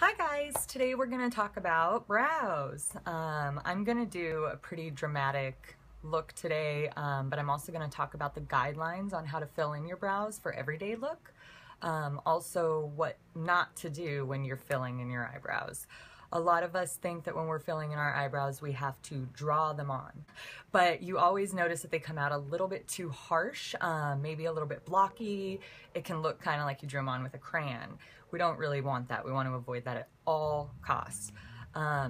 Hi guys, today we're going to talk about brows. I'm going to do a pretty dramatic look today, but I'm also going to talk about the guidelines on how to fill in your brows for everyday look. Also what not to do when you're filling in your eyebrows. A lot of us think that when we're filling in our eyebrows we have to draw them on, but you always notice that they come out a little bit too harsh, maybe a little bit blocky. It can look kind of like you drew them on with a crayon. We don't really want that. We want to avoid that at all costs.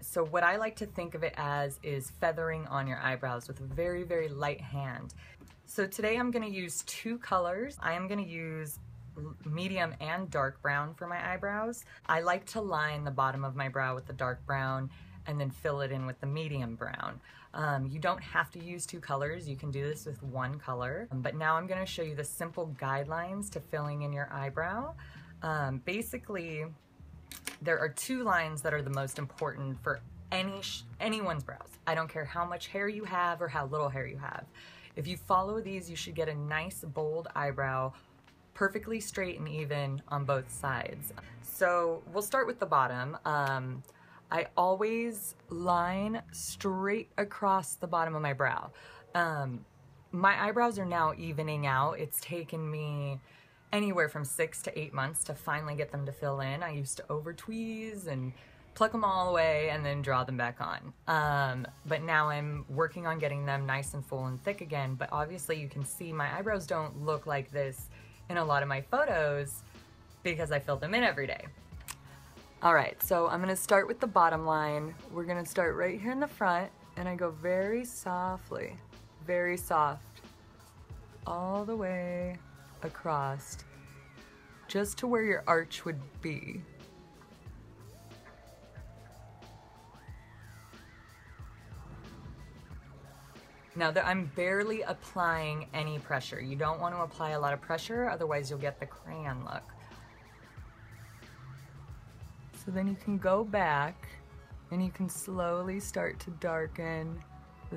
So what I like to think of it as is feathering on your eyebrows with a very, very light hand. So today I'm going to use two colors. I am going to use medium and dark brown for my eyebrows. I like to line the bottom of my brow with the dark brown and then fill it in with the medium brown. You don't have to use two colors. You can do this with one color. But now I'm going to show you the simple guidelines to filling in your eyebrow. Basically, there are two lines that are the most important for anyone's brows. I don't care how much hair you have or how little hair you have. If you follow these, you should get a nice bold eyebrow, perfectly straight and even on both sides. So we'll start with the bottom. I always line straight across the bottom of my brow. My eyebrows are now evening out. It's taken me anywhere from 6 to 8 months to finally get them to fill in. I used to over tweeze and pluck them all away and then draw them back on. But now I'm working on getting them nice and full and thick again. But obviously you can see my eyebrows don't look like this in a lot of my photos because I fill them in every day. All right, so I'm gonna start with the bottom line. We're gonna start right here in the front and I go very softly, very soft, all the way across, just to where your arch would be. Now I'm barely applying any pressure. You don't want to apply a lot of pressure, otherwise you'll get the crayon look. So then you can go back and you can slowly start to darken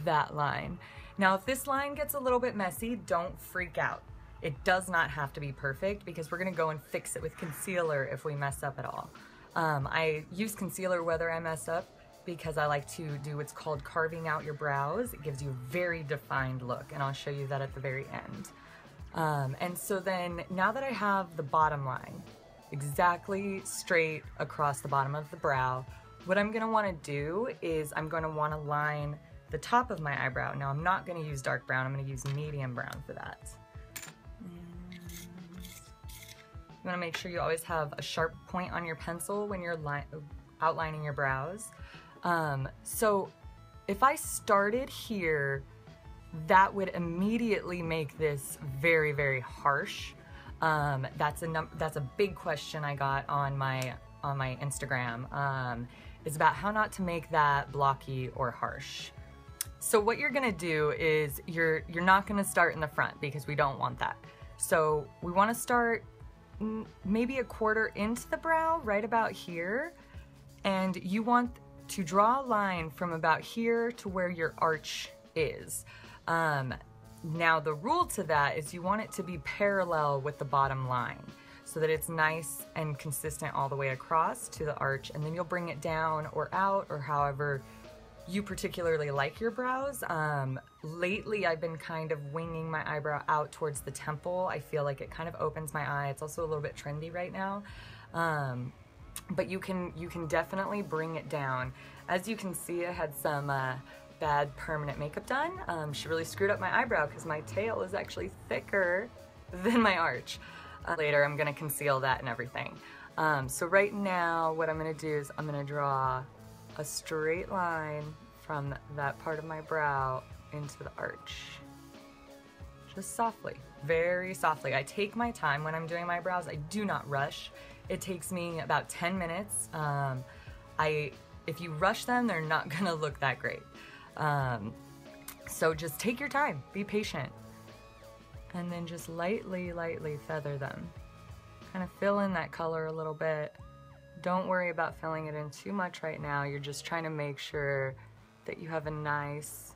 that line. Now if this line gets a little bit messy, don't freak out. It does not have to be perfect because we're gonna go and fix it with concealer if we mess up at all. I use concealer whether I mess up because I like to do what's called carving out your brows. It gives you a very defined look, and I'll show you that at the very end. And so then, now that I have the bottom line exactly straight across the bottom of the brow, what I'm gonna wanna do is I'm gonna wanna line the top of my eyebrow. Now I'm not gonna use dark brown, I'm gonna use medium brown for that. You wanna make sure you always have a sharp point on your pencil when you're outlining your brows. So if I started here, that would immediately make this very, very harsh. That's a big question I got on my Instagram. Is about how not to make that blocky or harsh. So what you're gonna do is you're not gonna start in the front because we don't want that. So we want to start maybe a quarter into the brow, right about here, and you want to draw a line from about here to where your arch is. Now the rule to that is you want it to be parallel with the bottom line so that it's nice and consistent all the way across to the arch, and then you'll bring it down or out or however you particularly like your brows. Lately I've been kind of winging my eyebrow out towards the temple. I feel like it kind of opens my eye. It's also a little bit trendy right now. But you can definitely bring it down. As you can see, I had some bad permanent makeup done. She really screwed up my eyebrow because my tail is actually thicker than my arch. Later I'm gonna conceal that and everything. So right now what I'm gonna do is I'm gonna draw a straight line from that part of my brow into the arch. Just softly, very softly. I take my time when I'm doing my brows. I do not rush. It takes me about 10 minutes. If you rush them, they're not gonna look that great. So just take your time, be patient. And then just lightly, lightly feather them. Kind of fill in that color a little bit. Don't worry about filling it in too much right now. You're just trying to make sure that you have a nice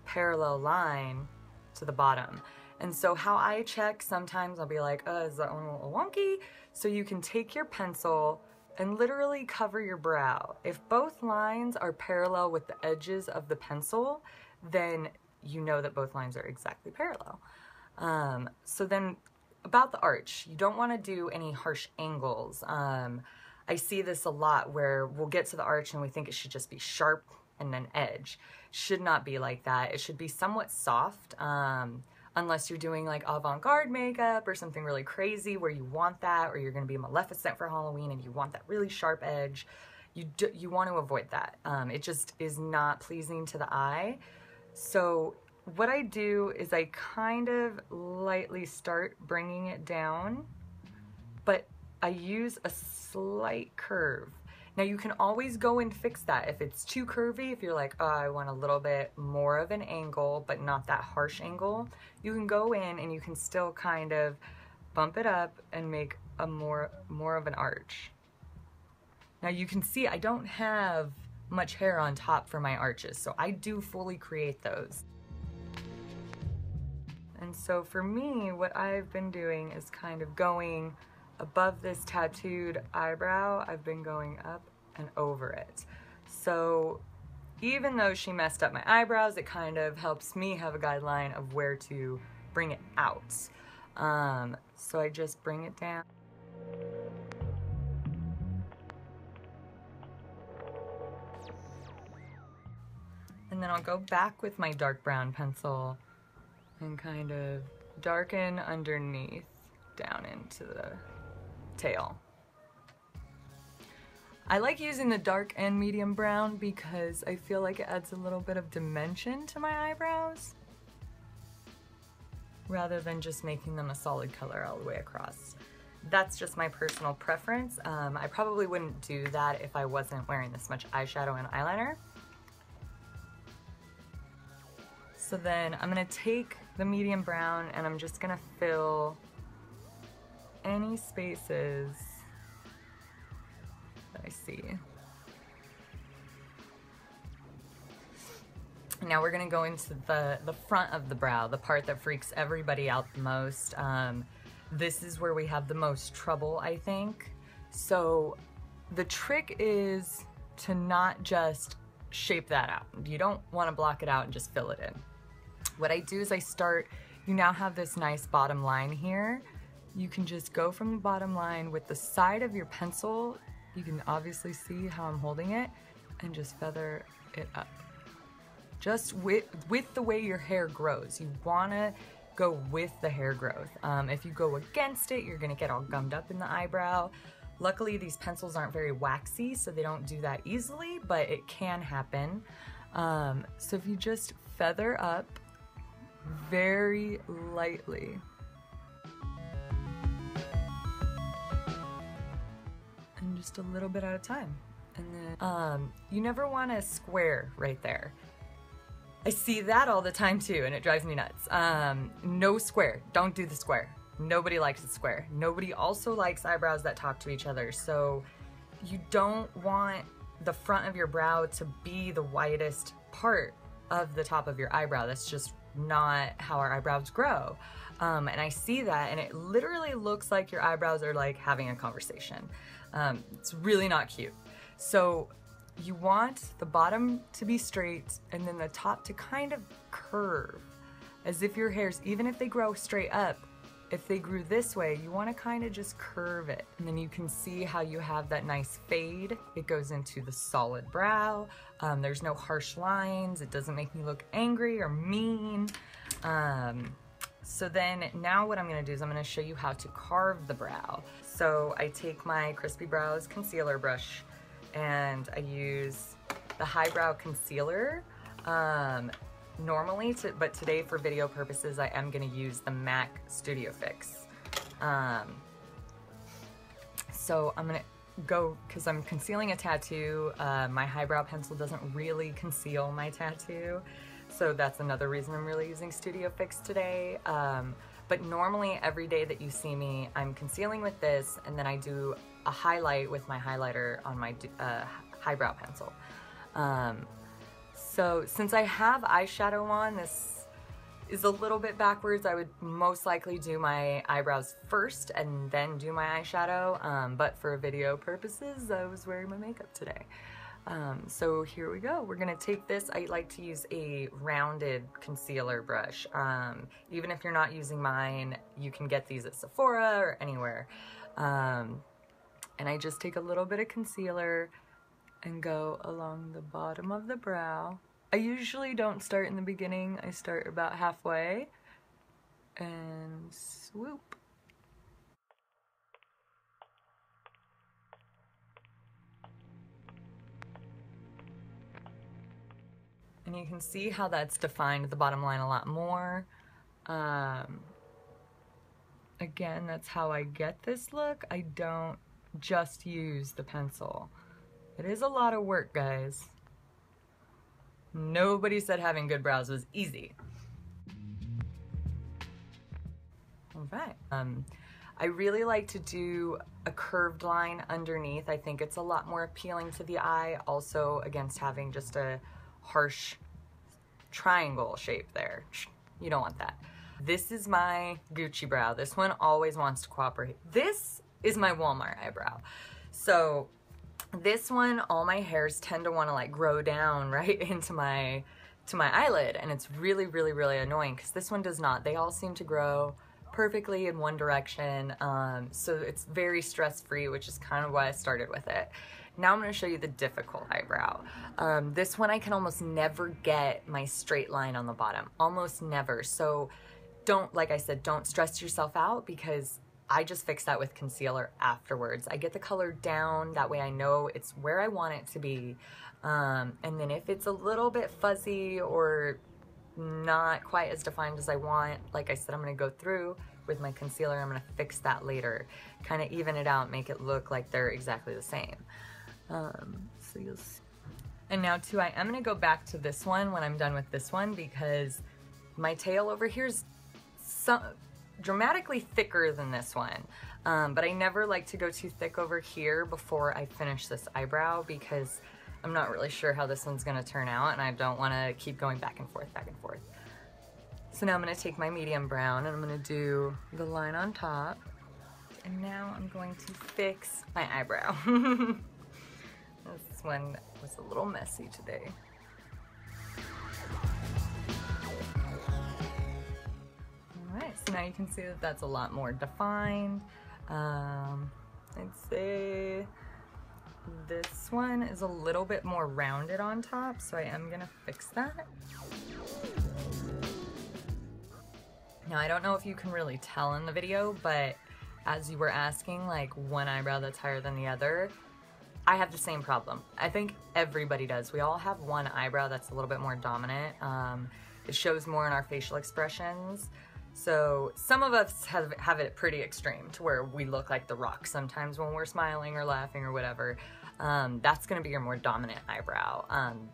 parallel line to the bottom. And so how I check, sometimes I'll be like, is that one a little wonky? So you can take your pencil and literally cover your brow. If both lines are parallel with the edges of the pencil, then you know that both lines are exactly parallel. So then about the arch, you don't want to do any harsh angles. I see this a lot where we'll get to the arch and we think it should just be sharp and then edge. Should not be like that. It should be somewhat soft, unless you're doing like avant-garde makeup or something really crazy where you want that, or you're going to be Maleficent for Halloween and you want that really sharp edge. You want to avoid that. It just is not pleasing to the eye. So what I do is I kind of lightly start bringing it down, but I use a slight curve. Now you can always go and fix that. If it's too curvy, if you're like, oh, I want a little bit more of an angle, but not that harsh angle, you can go in and you can still kind of bump it up and make a more of an arch. Now you can see I don't have much hair on top for my arches, so I do fully create those. And so for me, what I've been doing is kind of going above this tattooed eyebrow. I've been going up and over it. So even though she messed up my eyebrows, it kind of helps me have a guideline of where to bring it out. So I just bring it down. And then I'll go back with my dark brown pencil and kind of darken underneath down into the tail. I like using the dark and medium brown because I feel like it adds a little bit of dimension to my eyebrows rather than just making them a solid color all the way across. That's just my personal preference. I probably wouldn't do that if I wasn't wearing this much eyeshadow and eyeliner. So then I'm gonna take the medium brown and I'm just gonna fill any spaces that I see. Now we're gonna go into the front of the brow, the part that freaks everybody out the most. This is where we have the most trouble, I think. So the trick is to not just shape that out. You don't wanna block it out and just fill it in. What I do is I start, you now have this nice bottom line here. You can just go from the bottom line with the side of your pencil. You can obviously see how I'm holding it, and just feather it up. Just with the way your hair grows. You wanna go with the hair growth. If you go against it, you're gonna get all gummed up in the eyebrow. Luckily, these pencils aren't very waxy, so they don't do that easily, but it can happen. So if you just feather up very lightly, and just a little bit at a time. And then you never want a square right there. I see that all the time too, and it drives me nuts. No square. Don't do the square. Nobody likes the square. Nobody also likes eyebrows that talk to each other. So you don't want the front of your brow to be the widest part of the top of your eyebrow. That's just not how our eyebrows grow. And I see that, and it literally looks like your eyebrows are like having a conversation. It's really not cute. So you want the bottom to be straight and then the top to kind of curve, as if your hairs, even if they grow straight up, if they grew this way, you want to kind of just curve it. And then you can see how you have that nice fade. It goes into the solid brow. There's no harsh lines. It doesn't make me look angry or mean. So then now what I'm gonna do is I'm gonna show you how to carve the brow. So I take my Crispy Brows concealer brush and I use the Eyebrow concealer. Normally, but today for video purposes, I am gonna use the MAC Studio Fix. So I'm gonna go, because I'm concealing a tattoo, my eyebrow pencil doesn't really conceal my tattoo. So that's another reason I'm really using Studio Fix today. But normally every day that you see me, I'm concealing with this, and then I do a highlight with my highlighter on my eyebrow pencil. So since I have eyeshadow on, is a little bit backwards. I would most likely do my eyebrows first and then do my eyeshadow, but for video purposes, I was wearing my makeup today. So here we go. We're gonna take this. I like to use a rounded concealer brush. Even if you're not using mine, you can get these at Sephora or anywhere. And I just take a little bit of concealer and go along the bottom of the brow. I usually don't start in the beginning. I start about halfway and swoop. And you can see how that's defined the bottom line a lot more. Again, that's how I get this look. I don't just use the pencil. It is a lot of work, guys. Nobody said having good brows was easy. All right. I really like to do a curved line underneath. I think it's a lot more appealing to the eye, also against having just a harsh triangle shape there. You don't want that. This is my Gucci brow. This one always wants to cooperate. This is my Walmart eyebrow. So this one, all my hairs tend to want to like grow down right into my eyelid, and it's really, really, really annoying because this one does not. They all seem to grow perfectly in one direction, so it's very stress-free, which is kind of why I started with it. Now I'm going to show you the difficult eyebrow. This one I can almost never get my straight line on the bottom, almost never. So don't, like I said, don't stress yourself out because I just fix that with concealer afterwards. I get the color down, that way I know it's where I want it to be. And then if it's a little bit fuzzy or not quite as defined as I want, like I said, I'm gonna go through with my concealer, I'm gonna fix that later, kind of even it out, make it look like they're exactly the same. So you'll see. And now too, I am gonna go back to this one when I'm done with this one because my tail over here is dramatically thicker than this one, but I never like to go too thick over here before I finish this eyebrow because I'm not really sure how this one's gonna turn out and I don't wanna keep going back and forth, back and forth. So now I'm gonna take my medium brown and I'm gonna do the line on top. And now I'm going to fix my eyebrow. This one was a little messy today. So now you can see that that's a lot more defined. I'd say this one is a little bit more rounded on top, so I am gonna fix that. Now I don't know if you can really tell in the video, but as you were asking, like one eyebrow that's higher than the other, I have the same problem. I think everybody does. We all have one eyebrow that's a little bit more dominant. It shows more in our facial expressions. So some of us have it pretty extreme to where we look like the Rock sometimes when we're smiling or laughing or whatever. That's gonna be your more dominant eyebrow.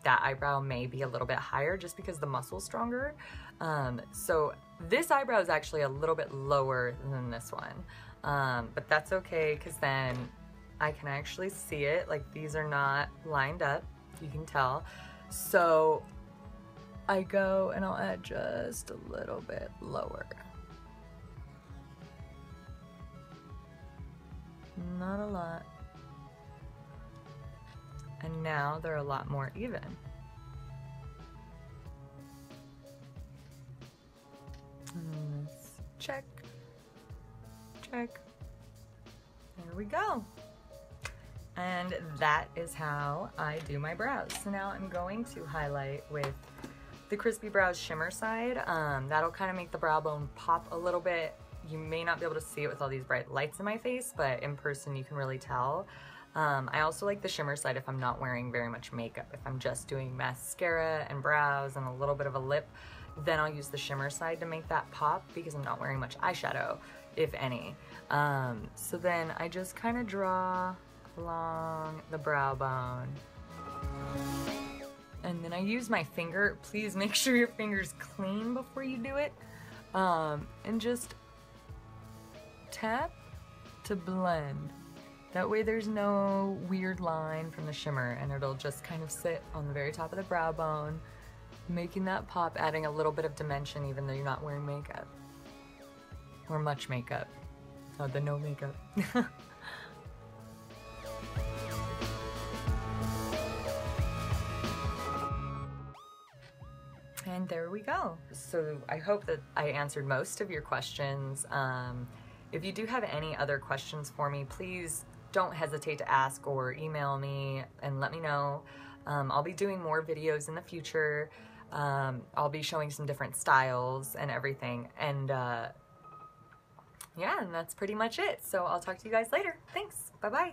That eyebrow may be a little bit higher just because the muscle's stronger. So this eyebrow is actually a little bit lower than this one. But that's okay because then I can actually see it. Like these are not lined up, you can tell. So I go and I'll add just a little bit lower. Not a lot. And now they're a lot more even. And let's check, check. There we go. And that is how I do my brows. So now I'm going to highlight with the Crispy Brows Shimmer Side. That'll kind of make the brow bone pop a little bit. You may not be able to see it with all these bright lights in my face, but in person you can really tell. I also like the Shimmer Side if I'm not wearing very much makeup. If I'm just doing mascara and brows and a little bit of a lip, then I'll use the Shimmer Side to make that pop because I'm not wearing much eyeshadow, if any. So then I just kind of draw along the brow bone. And then I use my finger. Please make sure your finger's clean before you do it. And just tap to blend. That way there's no weird line from the shimmer and it'll just kind of sit on the very top of the brow bone Making that pop, adding a little bit of dimension even though you're not wearing makeup. Or much makeup. Oh, the no makeup. And there we go. So I hope that I answered most of your questions. If you do have any other questions for me, please don't hesitate to ask or email me and let me know. I'll be doing more videos in the future. I'll be showing some different styles and everything. And yeah, and that's pretty much it. So I'll talk to you guys later. Thanks. Bye-bye.